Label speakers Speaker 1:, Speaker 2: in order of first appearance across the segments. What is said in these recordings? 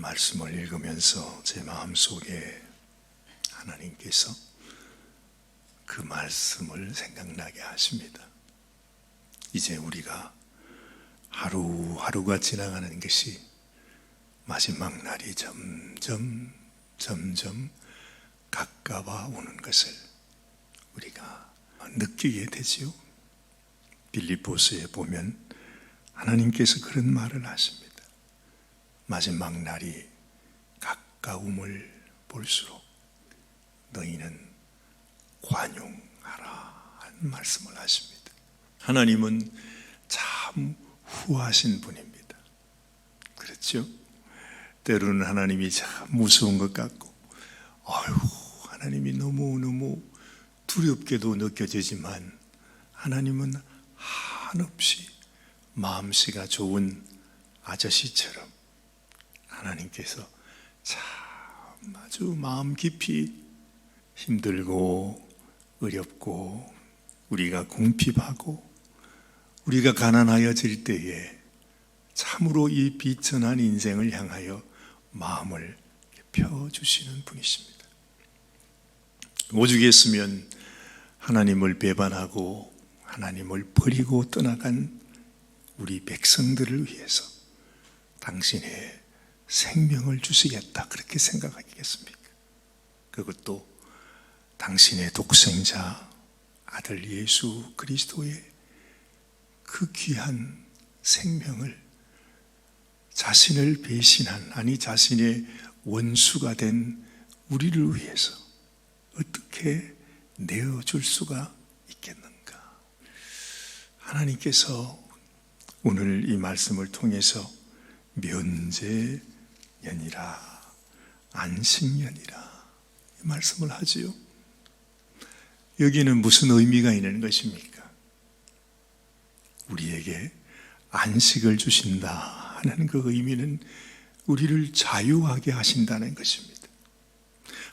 Speaker 1: 말씀을 읽으면서 제 마음속에 하나님께서 그 말씀을 생각나게 하십니다. 이제 우리가 하루하루가 지나가는 것이 마지막 날이 점점 가까워 오는 것을 우리가 느끼게 되지요. 빌립보서에 보면 하나님께서 그런 말을 하십니다. 마지막 날이 가까움을 볼수록 너희는 관용하라 하는 말씀을 하십니다. 하나님은 참 후하신 분입니다. 그렇죠? 때로는 하나님이 참 무서운 것 같고 하나님이 너무너무 두렵게도 느껴지지만 하나님은 한없이 마음씨가 좋은 아저씨처럼 하나님께서 참 아주 마음 깊이 힘들고 어렵고 우리가 궁핍하고 우리가 가난하여질 때에 참으로 이 비천한 인생을 향하여 마음을 펴주시는 분이십니다. 오죽했으면 하나님을 배반하고 하나님을 버리고 떠나간 우리 백성들을 위해서 당신의 생명을 주시겠다 그렇게 생각하겠습니까? 그것도 당신의 독생자 아들 예수 그리스도의 그 귀한 생명을 자신을 배신한 자신의 원수가 된 우리를 위해서 어떻게 내어줄 수가 있겠는가? 하나님께서 오늘 이 말씀을 통해서 면제년이라 안식년이라 이 말씀을 하지요. 여기는 무슨 의미가 있는 것입니까? 우리에게 안식을 주신다 하는 그 의미는 우리를 자유하게 하신다는 것입니다.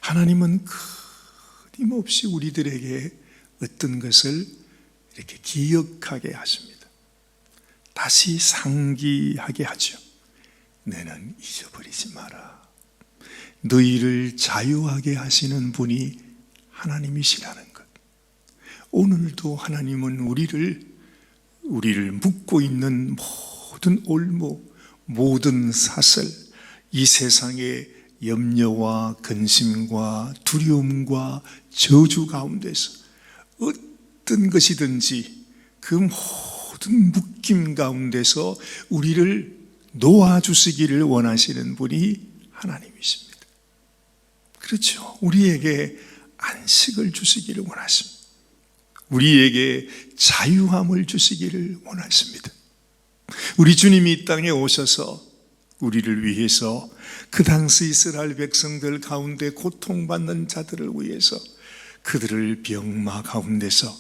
Speaker 1: 하나님은 끊임없이 우리들에게 어떤 것을 이렇게 기억하게 하십니다. 다시 상기하게 하죠. 너는 잊어버리지 마라. 너희를 자유하게 하시는 분이 하나님이시라는 것. 오늘도 하나님은 우리를 묶고 있는 모든 올무, 모든 사슬, 이 세상의 염려와 근심과 두려움과 저주 가운데서 어떤 것이든지 그 모든 묶임 가운데서 우리를 놓아주시기를 원하시는 분이 하나님이십니다. 그렇죠. 우리에게 안식을 주시기를 원하십니다. 우리에게 자유함을 주시기를 원하십니다. 우리 주님이 이 땅에 오셔서 우리를 위해서 그 당시 이스라엘 백성들 가운데 고통받는 자들을 위해서 그들을 병마 가운데서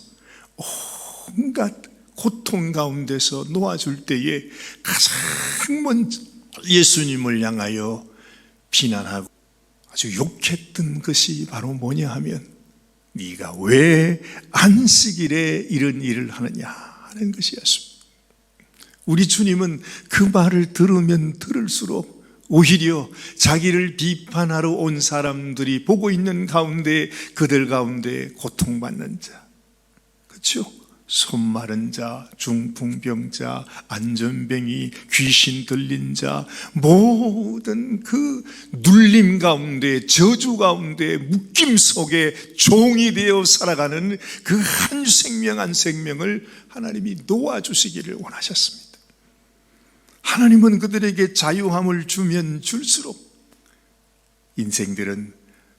Speaker 1: 온갖 고통 가운데서 놓아줄 때에 가장 먼저 예수님을 향하여 비난하고 아주 욕했던 것이 바로 뭐냐 하면 네가 왜 안식일에 이런 일을 하느냐 하는 것이었습니다. 우리 주님은 그 말을 들으면 들을수록 오히려 자기를 비판하러 온 사람들이 보고 있는 가운데 그들 가운데 고통받는 자, 그렇죠? 손 마른 자, 중풍병자, 안전뱅이, 귀신 들린 자, 모든 그 눌림 가운데, 저주 가운데, 묶임 속에 종이 되어 살아가는 그 한 생명 한 생명을 하나님이 놓아주시기를 원하셨습니다. 하나님은 그들에게 자유함을 주면 줄수록 인생들은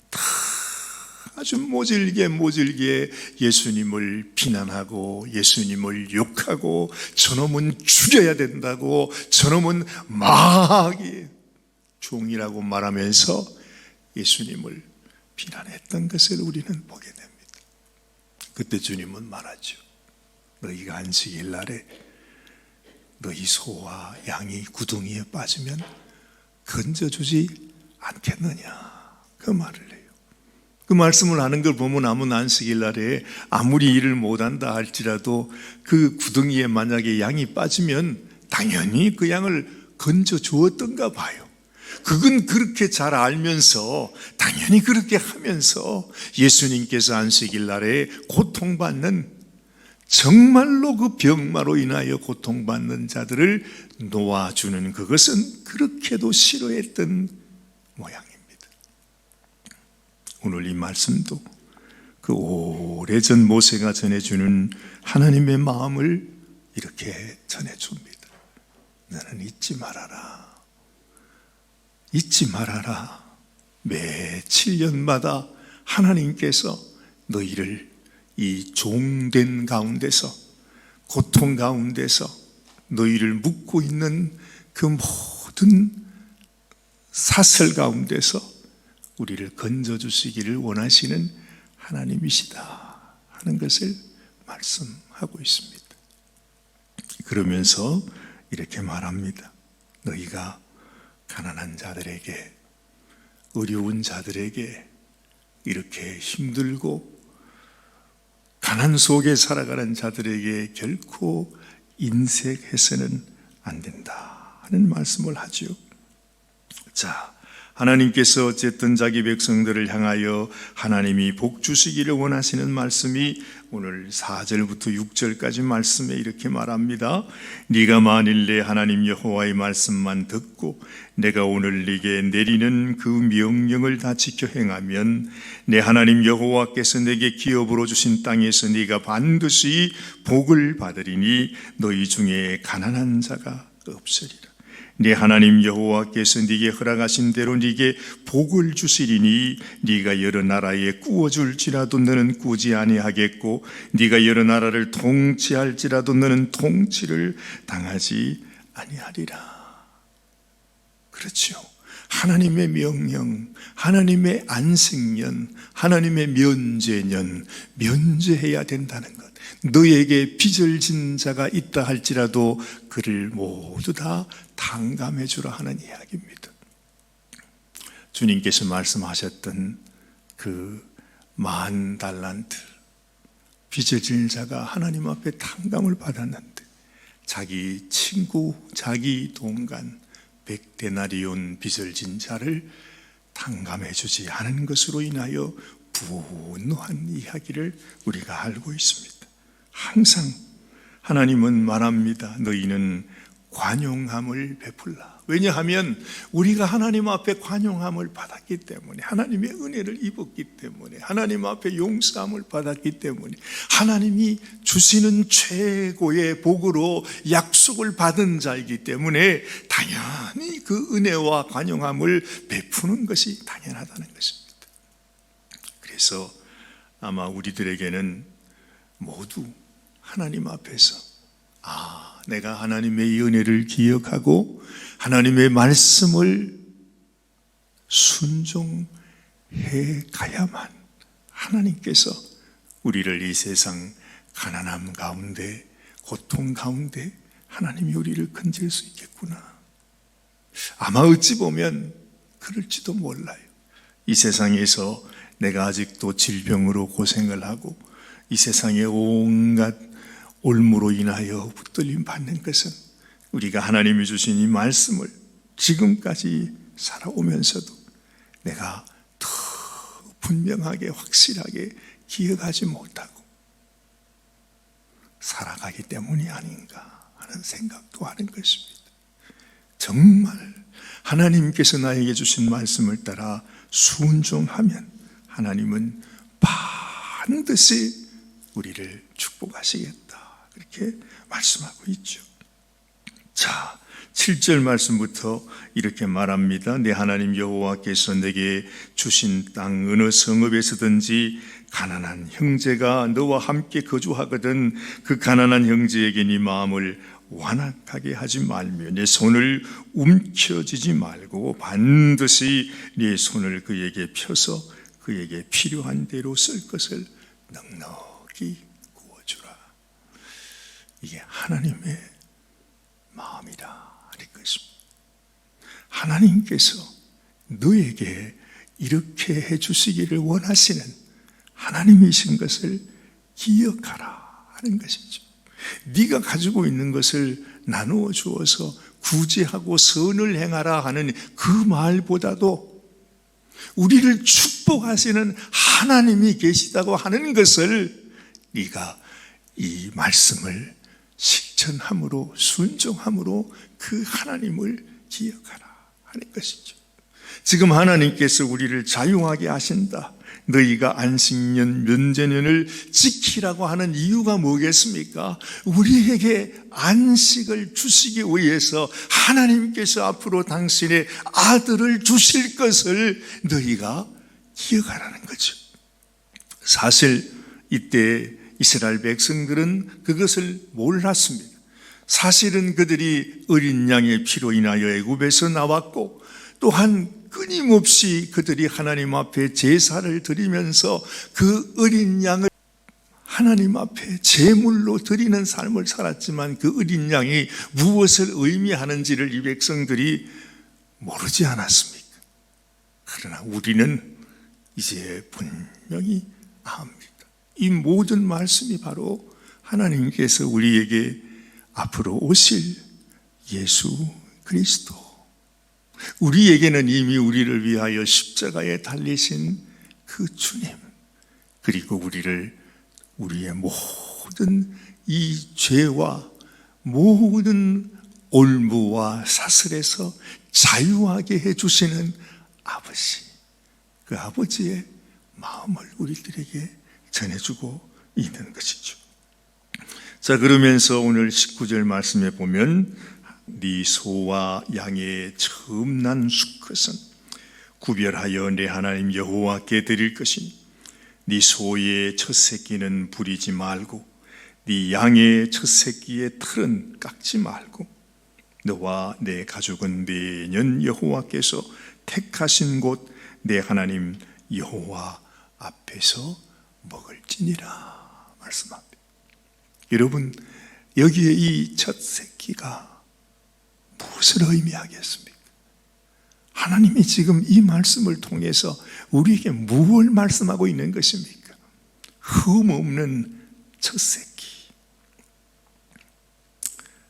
Speaker 1: 다 아주 모질게 예수님을 비난하고 예수님을 욕하고 저놈은 죽여야 된다고 저놈은 마귀 종이라고 말하면서 예수님을 비난했던 것을 우리는 보게 됩니다. 그때 주님은 말하죠. 너희가 안식일 날에 너희 소와 양이 구덩이에 빠지면 건져주지 않겠느냐 그 말을 해요. 그 말씀을 하는 걸 보면 아무 안식일 날에 아무리 일을 못한다 할지라도 그 구덩이에 만약에 양이 빠지면 당연히 그 양을 건져 주었던가 봐요. 그건 그렇게 잘 알면서 당연히 그렇게 하면서 예수님께서 안식일 날에 고통받는, 정말로 그 병마로 인하여 고통받는 자들을 놓아주는 그것은 그렇게도 싫어했던 모양입니다. 오늘 이 말씀도 그 오래전 모세가 전해주는 하나님의 마음을 이렇게 전해줍니다. 너는 잊지 말아라. 잊지 말아라. 매 7년마다 하나님께서 너희를 이 종된 가운데서, 고통 가운데서 너희를 묶고 있는 그 모든 사슬 가운데서 우리를 건져주시기를 원하시는 하나님이시다 하는 것을 말씀하고 있습니다. 그러면서 이렇게 말합니다. 너희가 가난한 자들에게, 어려운 자들에게 이렇게 힘들고 가난 속에 살아가는 자들에게 결코 인색해서는 안 된다 하는 말씀을 하죠. 자, 하나님께서 어쨌든 자기 백성들을 향하여 하나님이 복 주시기를 원하시는 말씀이 오늘 4절부터 6절까지 말씀에 이렇게 말합니다. 네가 만일 내 하나님 여호와의 말씀만 듣고 내가 오늘 네게 내리는 그 명령을 다 지켜 행하면 내 하나님 여호와께서 내게 기업으로 주신 땅에서 네가 반드시 복을 받으리니 너희 중에 가난한 자가 없으리라. 네 하나님 여호와께서 네게 허락하신 대로 네게 복을 주시리니 네가 여러 나라에 꾸어줄지라도 너는 꾸지 아니하겠고 네가 여러 나라를 통치할지라도 너는 통치를 당하지 아니하리라. 그렇죠. 하나님의 명령, 하나님의 안식년, 하나님의 면제년, 면제해야 된다는 것. 너에게 빚을 진 자가 있다 할지라도 그를 모두 다 탕감해 주라 하는 이야기입니다. 주님께서 말씀하셨던 그 10,000달란트 빚을 진 자가 하나님 앞에 탕감을 받았는데 자기 친구, 자기 동간 100데나리온 빚을 진 자를 탕감해 주지 않은 것으로 인하여 분노한 이야기를 우리가 알고 있습니다. 항상 하나님은 말합니다. 너희는 관용함을 베풀라. 왜냐하면 우리가 하나님 앞에 관용함을 받았기 때문에, 하나님의 은혜를 입었기 때문에, 하나님 앞에 용서함을 받았기 때문에, 하나님이 주시는 최고의 복으로 약속을 받은 자이기 때문에 당연히 그 은혜와 관용함을 베푸는 것이 당연하다는 것입니다. 그래서 아마 우리들에게는 모두 하나님 앞에서 내가 하나님의 은혜를 기억하고 하나님의 말씀을 순종해 가야만 하나님께서 우리를 이 세상 가난함 가운데, 고통 가운데 하나님이 우리를 건질 수 있겠구나. 아마 어찌 보면 그럴지도 몰라요. 이 세상에서 내가 아직도 질병으로 고생을 하고 이 세상의 온갖 올무로 인하여 붙들림 받는 것은 우리가 하나님이 주신 이 말씀을 지금까지 살아오면서도 내가 더 분명하게 확실하게 기억하지 못하고 살아가기 때문이 아닌가 하는 생각도 하는 것입니다. 정말 하나님께서 나에게 주신 말씀을 따라 순종하면 하나님은 반드시 우리를 축복하시겠다, 그렇게 말씀하고 있죠. 자, 7절 말씀부터 이렇게 말합니다. 내 하나님 여호와께서 내게 주신 땅 어느 성읍에서든지 가난한 형제가 너와 함께 거주하거든 그 가난한 형제에게 네 마음을 완악하게 하지 말며 내 손을 움켜쥐지 말고 반드시 네 손을 그에게 펴서 그에게 필요한 대로 쓸 것을 넉넉히 구워주라. 이게 하나님의 마음이다 하는 것입니다. 하나님께서 너에게 이렇게 해주시기를 원하시는 하나님이신 것을 기억하라 하는 것이죠. 네가 가지고 있는 것을 나누어 주어서 구제하고 선을 행하라 하는 그 말보다도 우리를 축복하시는 하나님이 계시다고 하는 것을 네가 이 말씀을 실천함으로 순종함으로 그 하나님을 기억하라 하는 것이죠. 지금 하나님께서 우리를 자유하게 하신다. 너희가 안식년, 면제년을 지키라고 하는 이유가 뭐겠습니까? 우리에게 안식을 주시기 위해서 하나님께서 앞으로 당신의 아들을 주실 것을 너희가 기억하라는 거죠. 사실 이때 이스라엘 백성들은 그것을 몰랐습니다. 사실은 그들이 어린 양의 피로 인하여 애굽에서 나왔고 또한 끊임없이 그들이 하나님 앞에 제사를 드리면서 그 어린 양을 하나님 앞에 제물로 드리는 삶을 살았지만 그 어린 양이 무엇을 의미하는지를 이 백성들이 모르지 않았습니까? 그러나 우리는 이제 분명히 압니다. 이 모든 말씀이 바로 하나님께서 우리에게 앞으로 오실 예수 그리스도, 우리에게는 이미 우리를 위하여 십자가에 달리신 그 주님, 그리고 우리의 모든 이 죄와 모든 올무와 사슬에서 자유하게 해주시는 아버지, 그 아버지의 마음을 우리들에게 전해주고 있는 것이죠. 자, 그러면서 오늘 19절 말씀에 보면 네 소와 양의 처음 난 수컷은 구별하여 내 하나님 여호와께 드릴 것이니 네 소의 첫 새끼는 부리지 말고 네 양의 첫 새끼의 털은 깎지 말고 너와 내 가족은 매년 여호와께서 택하신 곳 내 하나님 여호와 앞에서 먹을지니라 말씀합니다. 여러분, 여기에 이 첫 새끼가 무엇을 의미하겠습니까? 하나님이 지금 이 말씀을 통해서 우리에게 무엇을 말씀하고 있는 것입니까? 흠 없는 첫 새끼,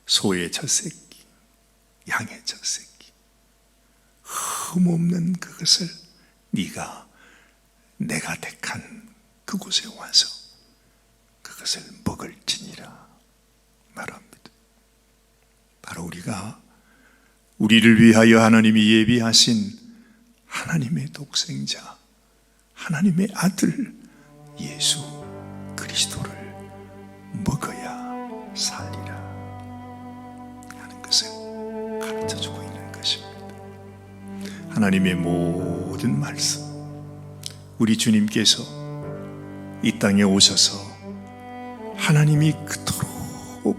Speaker 1: 소의 첫 새끼, 양의 첫 새끼, 흠 없는 그것을 내가 택한 그곳에 와서 그것을 먹을지니라 말합니다. 바로 우리를 위하여 하나님이 예비하신 하나님의 독생자, 하나님의 아들 예수 그리스도를 먹어야 살리라 하는 것을 가르쳐주고 있는 것입니다. 하나님의 모든 말씀, 우리 주님께서 이 땅에 오셔서 하나님이 그토록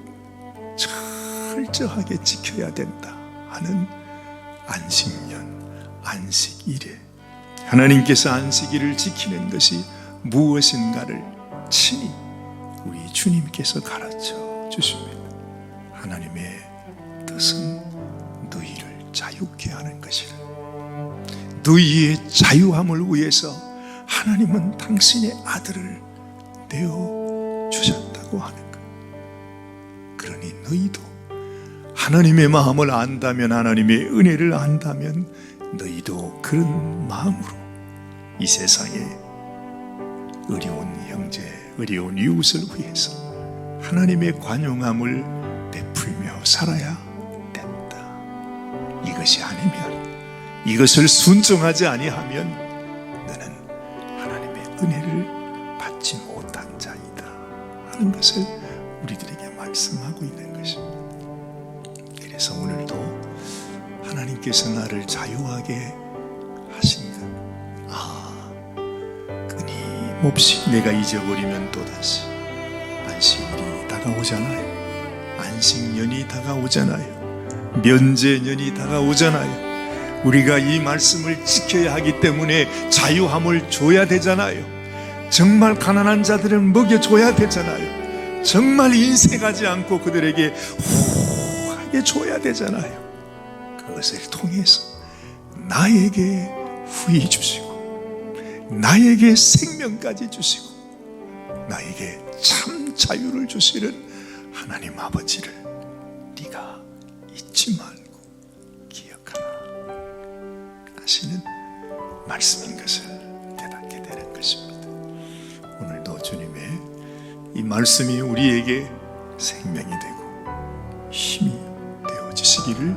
Speaker 1: 철저하게 지켜야 된다 하는 안식년, 안식일에 하나님께서 안식일을 지키는 것이 무엇인가를 친히 우리 주님께서 가르쳐 주십니다. 하나님의 뜻은 너희를 자유케 하는 것이라. 너희의 자유함을 위해서 하나님은 당신의 아들을 내어주셨다고 하는 것. 그러니 너희도 하나님의 마음을 안다면, 하나님의 은혜를 안다면 너희도 그런 마음으로 이 세상에 어려운 형제, 어려운 이웃을 위해서 하나님의 관용함을 베풀며 살아야 된다. 이것이 아니면, 이것을 순종하지 아니하면 너는 하나님의 은혜를 받지 못한 자이다 하는 것을 우리들에게 말씀하고 있는 것입니다. 그래서 오늘도 하나님께서 나를 자유하게 하신 것, 끊임없이 내가 잊어버리면 또다시 안식일이 다가오잖아요. 안식년이 다가오잖아요. 면제년이 다가오잖아요. 우리가 이 말씀을 지켜야 하기 때문에 자유함을 줘야 되잖아요. 정말 가난한 자들을 먹여줘야 되잖아요. 정말 인색하지 않고 그들에게 후하게 줘야 되잖아요. 그것을 통해서 나에게 후히 주시고 나에게 생명까지 주시고 나에게 참 자유를 주시는 하나님 아버지를 네가 잊지 말고 하시는 말씀인 것을 깨닫게 되는 것입니다. 오늘도 주님의 이 말씀이 우리에게 생명이 되고 힘이 되어지시기를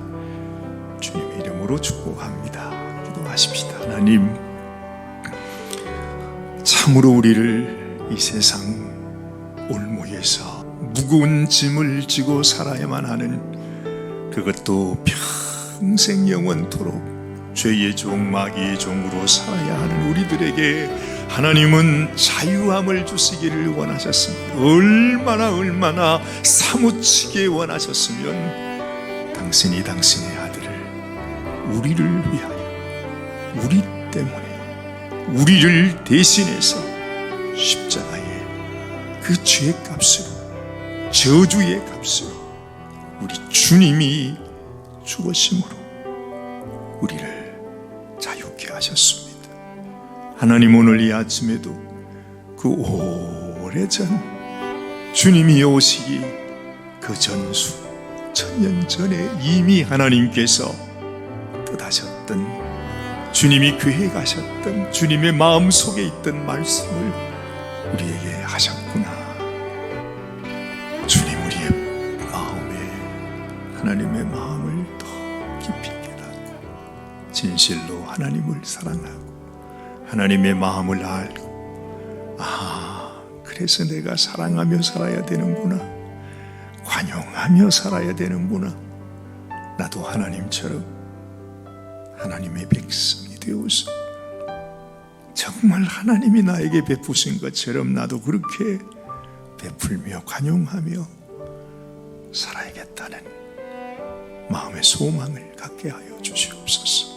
Speaker 1: 주님의 이름으로 축복합니다. 기도하십시다. 하나님, 참으로 우리를 이 세상 올무에서 무거운 짐을 지고 살아야만 하는, 그것도 평생 영원토록 죄의 종, 마귀의 종으로 살아야 하는 우리들에게 하나님은 자유함을 주시기를 원하셨습니다. 얼마나 사무치게 원하셨으면 당신이 당신의 아들을 우리를 위하여, 우리 때문에, 우리를 대신해서 십자가에 그 죄의 값으로, 저주의 값으로 우리 주님이 죽으심으로 우리를 자유케 하셨습니다. 하나님, 오늘 이 아침에도 그 오래전 주님이 오시기 그 전수 천년 전에 이미 하나님께서 뜻하셨던, 주님이 계획하셨던, 주님의 마음속에 있던 말씀을 우리에게 하셨구나. 주님, 우리의 마음에 하나님의 마음을 더 깊이 깨닫고 진실로 하나님을 사랑하고 하나님의 마음을 알고, 그래서 내가 사랑하며 살아야 되는구나, 관용하며 살아야 되는구나, 나도 하나님처럼 하나님의 백성이 되어서 정말 하나님이 나에게 베푸신 것처럼 나도 그렇게 베풀며 관용하며 살아야겠다는 마음의 소망을 갖게 하여 주시옵소서.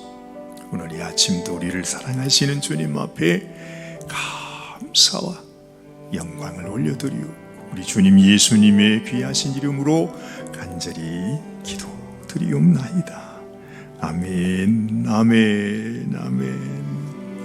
Speaker 1: 오늘 이 아침도 우리를 사랑하시는 주님 앞에 감사와 영광을 올려드리오 우리 주님 예수님의 귀하신 이름으로 간절히 기도드리옵나이다. 아멘, 아멘, 아멘.